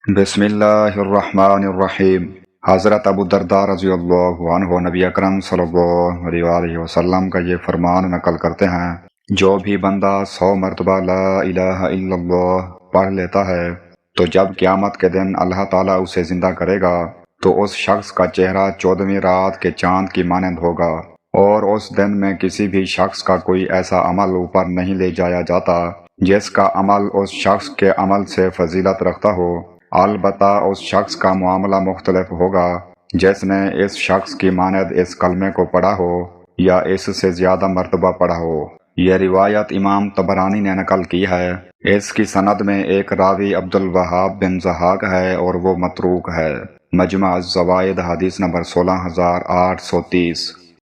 بسم اللہ الرحمن الرحیم۔ حضرت ابو الدرداء رضی اللہ عنہ نبی اکرم صلی اللہ علیہ وآلہ وسلم کا یہ فرمان نقل کرتے ہیں، جو بھی بندہ 100 مرتبہ لا الہ الا اللہ پڑھ لیتا ہے تو جب قیامت کے دن اللہ تعالیٰ اسے زندہ کرے گا تو اس شخص کا چہرہ 14ویں رات کے چاند کی مانند ہوگا، اور اس دن میں کسی بھی شخص کا کوئی ایسا عمل اوپر نہیں لے جایا جاتا جس کا عمل اس شخص کے عمل سے فضیلت رکھتا ہو، البتہ اس شخص کا معاملہ مختلف ہوگا جس نے اس شخص کی مانند اس کلمے کو پڑھا ہو یا اس سے زیادہ مرتبہ پڑھا ہو۔ یہ روایت امام طبرانی نے نقل کی ہے۔ اس کی سند میں ایک راوی عبد الوہاب بن ضحاک ہے اور وہ متروک ہے۔ مجمع الزوائد حدیث نمبر 16830۔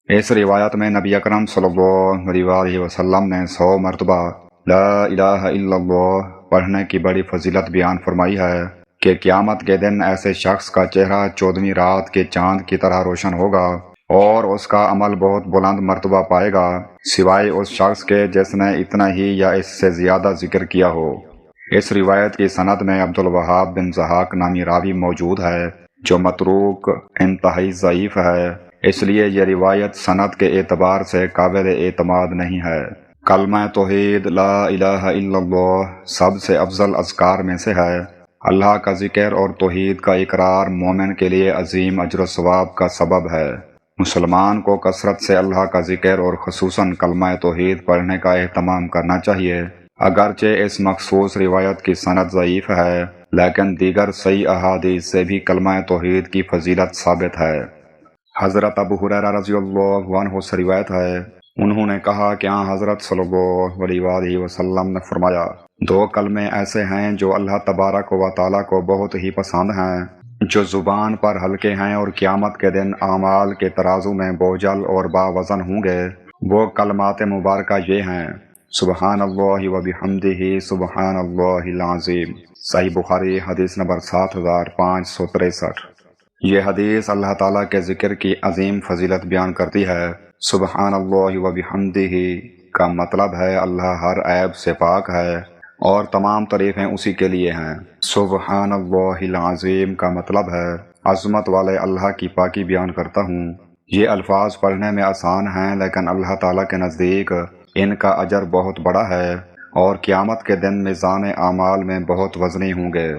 اس روایت میں نبی اکرم صلی اللہ علیہ وآلہ وسلم نے 100 مرتبہ لا الہ الا اللہ پڑھنے کی بڑی فضیلت بیان فرمائی ہے کہ قیامت کے دن ایسے شخص کا چہرہ 14ویں رات کے چاند کی طرح روشن ہوگا اور اس کا عمل بہت بلند مرتبہ پائے گا، سوائے اس شخص کے جس نے اتنا ہی یا اس سے زیادہ ذکر کیا ہو۔ اس روایت کی سند میں عبد الوہاب بن ضحاک نامی راوی موجود ہے جو متروک انتہائی ضعیف ہے، اس لیے یہ روایت سند کے اعتبار سے قابل اعتماد نہیں ہے۔ کلمہ توحید لا الہ الا اللہ سب سے افضل اذکار میں سے ہے۔ اللہ کا ذکر اور توحید کا اقرار مومن کے لیے عظیم اجر و ثواب کا سبب ہے۔ مسلمان کو کثرت سے اللہ کا ذکر اور خصوصاً کلمہ توحید پڑھنے کا اہتمام کرنا چاہیے۔ اگرچہ اس مخصوص روایت کی سند ضعیف ہے، لیکن دیگر صحیح احادیث سے بھی کلمہ توحید کی فضیلت ثابت ہے۔ حضرت ابو ہریرہ رضی اللہ عنہ سے روایت ہے، انہوں نے کہا کہ حضرت صلی اللہ علیہ وآلہ وسلم نے فرمایا، 2 کلمے ایسے ہیں جو اللہ تبارک و تعالیٰ کو بہت ہی پسند ہیں، جو زبان پر ہلکے ہیں اور قیامت کے دن اعمال کے ترازو میں بوجھل اور باوزن ہوں گے۔ وہ کلمات مبارکہ یہ ہیں، سبحان اللہ و بحمدہ سبحان اللہ العظیم۔ صحیح بخاری حدیث نمبر 7563۔ یہ حدیث اللہ تعالیٰ کے ذکر کی عظیم فضیلت بیان کرتی ہے۔ سبحان اللہ و بحمدہ کا مطلب ہے اللہ ہر عیب سے پاک ہے اور تمام تعریفیں اسی کے لیے ہیں۔ سبحان اللہ العظیم کا مطلب ہے عظمت والے اللہ کی پاکی بیان کرتا ہوں۔ یہ الفاظ پڑھنے میں آسان ہیں لیکن اللہ تعالیٰ کے نزدیک ان کا اجر بہت بڑا ہے اور قیامت کے دن میزان اعمال میں بہت وزنی ہوں گے۔